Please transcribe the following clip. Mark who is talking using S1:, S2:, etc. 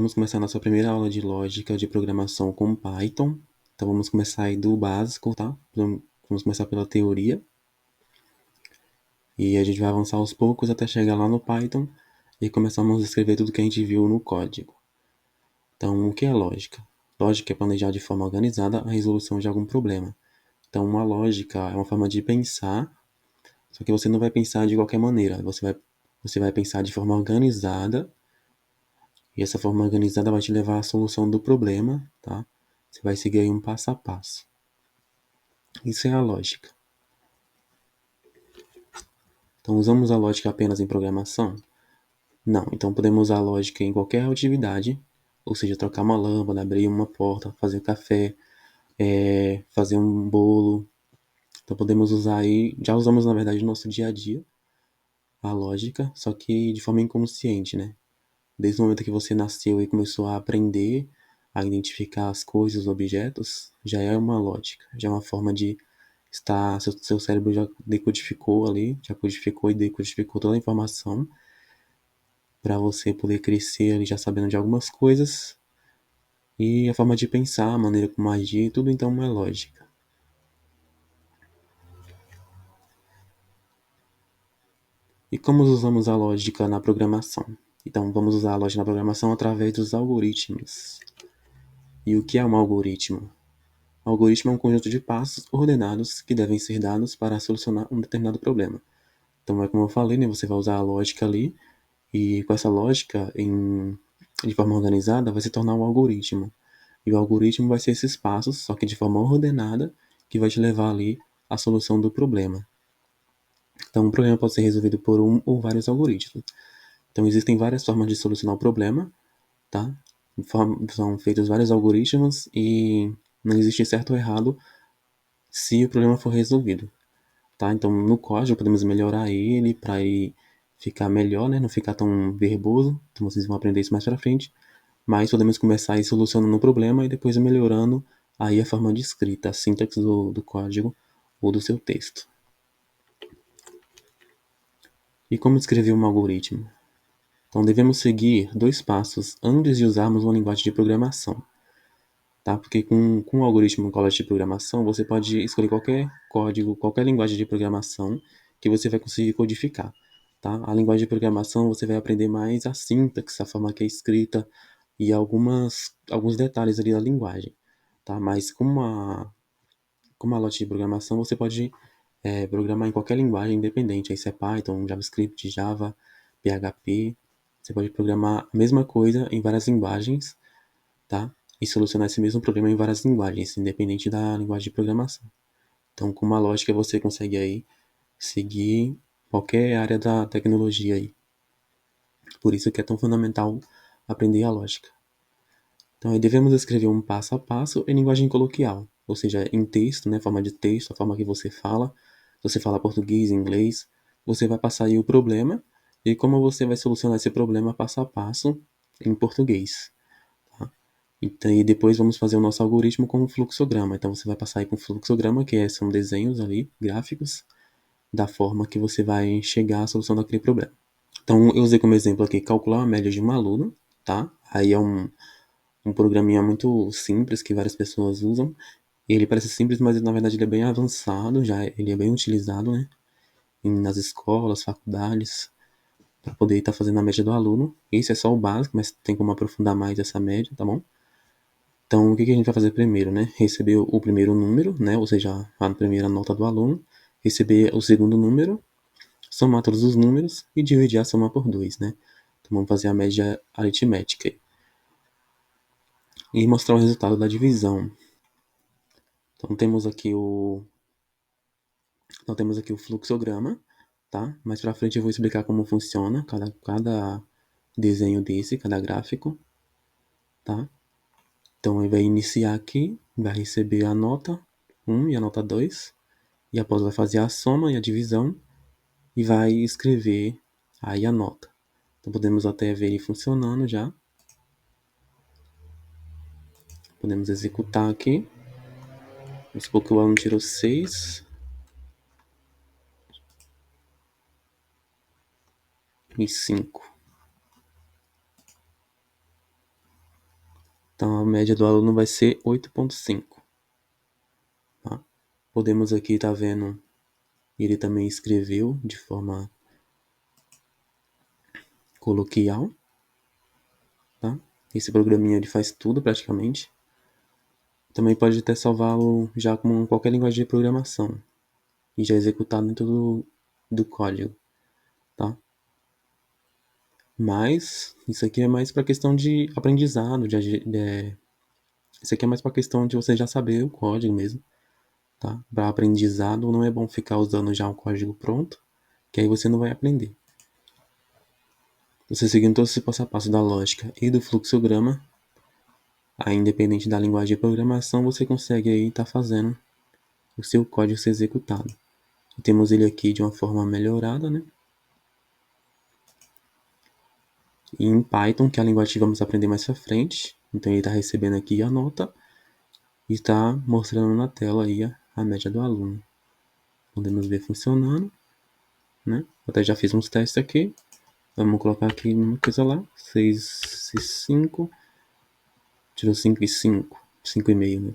S1: Vamos começar a nossa primeira aula de lógica de programação com Python. Então vamos começar aí do básico, tá? Vamos começar pela teoria. E a gente vai avançar aos poucos até chegar lá no Python e começamos a escrever tudo que a gente viu no código. Então, o que é lógica? Lógica é planejar de forma organizada a resolução de algum problema. Então, uma lógica é uma forma de pensar, só que você não vai pensar de qualquer maneira. Você vai pensar de forma organizada. E essa forma organizada vai te levar à solução do problema, tá? Você vai seguir aí um passo a passo. Isso é a lógica. Então, usamos a lógica apenas em programação? Não. Então, podemos usar a lógica em qualquer atividade, ou seja, trocar uma lâmpada, abrir uma porta, fazer café, fazer um bolo. Então, podemos usar aí, já usamos na verdade no nosso dia a dia, a lógica, só que de forma inconsciente, né? Desde o momento que você nasceu e começou a aprender a identificar as coisas, os objetos, já é uma lógica, já é uma forma de estar. Seu cérebro já decodificou ali, já codificou e decodificou toda a informação para você poder crescer ali já sabendo de algumas coisas. E a forma de pensar, a maneira como agir, tudo então é lógica. E como usamos a lógica na programação? Então, vamos usar a lógica na programação através dos algoritmos. E o que é um algoritmo? O algoritmo é um conjunto de passos ordenados que devem ser dados para solucionar um determinado problema. Então, é como eu falei, né? Você vai usar a lógica ali, e com essa lógica, de forma organizada, vai se tornar um algoritmo. E o algoritmo vai ser esses passos, só que de forma ordenada, que vai te levar ali à solução do problema. Então, um problema pode ser resolvido por um ou vários algoritmos. Então, existem várias formas de solucionar o problema, tá? São feitos vários algoritmos e não existe certo ou errado se o problema for resolvido, tá? Então, no código podemos melhorar ele para ele ficar melhor, né? Não ficar tão verboso. Então, vocês vão aprender isso mais para frente. Mas podemos começar aí solucionando o problema e depois melhorando aí a forma de escrita, a sintaxe do código ou do seu texto. E como escrever um algoritmo? Então, devemos seguir 2 passos antes de usarmos uma linguagem de programação. Tá? Porque com o algoritmo College de programação, você pode escolher qualquer código, qualquer linguagem de programação que você vai conseguir codificar. Tá? A linguagem de programação, você vai aprender mais a sintaxe, a forma que é escrita e alguns detalhes ali da linguagem. Tá? Mas com uma lote de programação, você pode programar em qualquer linguagem independente. Aí se é Python, JavaScript, Java, PHP. Você pode programar a mesma coisa em várias linguagens, tá? E solucionar esse mesmo problema em várias linguagens, independente da linguagem de programação. Então, com uma lógica, você consegue aí seguir qualquer área da tecnologia aí. Por isso que é tão fundamental aprender a lógica. Então, aí devemos escrever um passo a passo em linguagem coloquial, ou seja, em texto, né, forma de texto, a forma que você fala. Se você fala português, inglês, você vai passar aí o problema e como você vai solucionar esse problema passo a passo em português. Tá? Então, e depois vamos fazer o nosso algoritmo com um fluxograma. Então, você vai passar aí com um fluxograma, são desenhos ali, gráficos, da forma que você vai chegar à solução daquele problema. Então, eu usei como exemplo aqui calcular a média de um aluno, tá? Aí é um programinha muito simples que várias pessoas usam. Ele parece simples, mas na verdade ele é bem avançado, já ele é bem utilizado, né? Nas escolas, faculdades, para poder estar fazendo a média do aluno. Esse é só o básico, mas tem como aprofundar mais essa média, tá bom? Então, o que a gente vai fazer primeiro, né? Receber o primeiro número, né? Ou seja, a primeira nota do aluno. Receber o segundo número, somar todos os números e dividir a soma por 2, né? Então, vamos fazer a média aritmética e mostrar o resultado da divisão. Então, temos aqui o fluxograma, tá? Mais pra frente eu vou explicar como funciona cada desenho desse, cada gráfico, tá? Então, ele vai iniciar aqui, vai receber a nota 1 e a nota 2, e após vai fazer a soma e a divisão, e vai escrever aí a nota. Então, podemos até ver ele funcionando já. Podemos executar aqui. Vamos supor que o aluno tirou 6 e 5. Então, a média do aluno vai ser 8,5. Tá? Podemos aqui estar vendo, ele também escreveu de forma coloquial. Tá? Esse programinha ele faz tudo praticamente. Também pode até salvá-lo já com qualquer linguagem de programação e já executar dentro do código, tá? Mas isso aqui é mais para questão de aprendizado, isso aqui é mais para questão de você já saber o código mesmo, tá? Para aprendizado não é bom ficar usando já um código pronto, que aí você não vai aprender. Você seguindo todo esse passo a passo da lógica e do fluxograma, aí independente da linguagem de programação, você consegue aí estar fazendo o seu código ser executado. E temos ele aqui de uma forma melhorada, né? E em Python, que é a linguagem que vamos aprender mais pra frente. Então ele está recebendo aqui a nota e está mostrando na tela aí a média do aluno. Podemos ver funcionando, né? Até já fiz uns testes aqui. Vamos colocar aqui uma coisa lá. 6 e 5. Tirou 5 e 5. 5,5, né?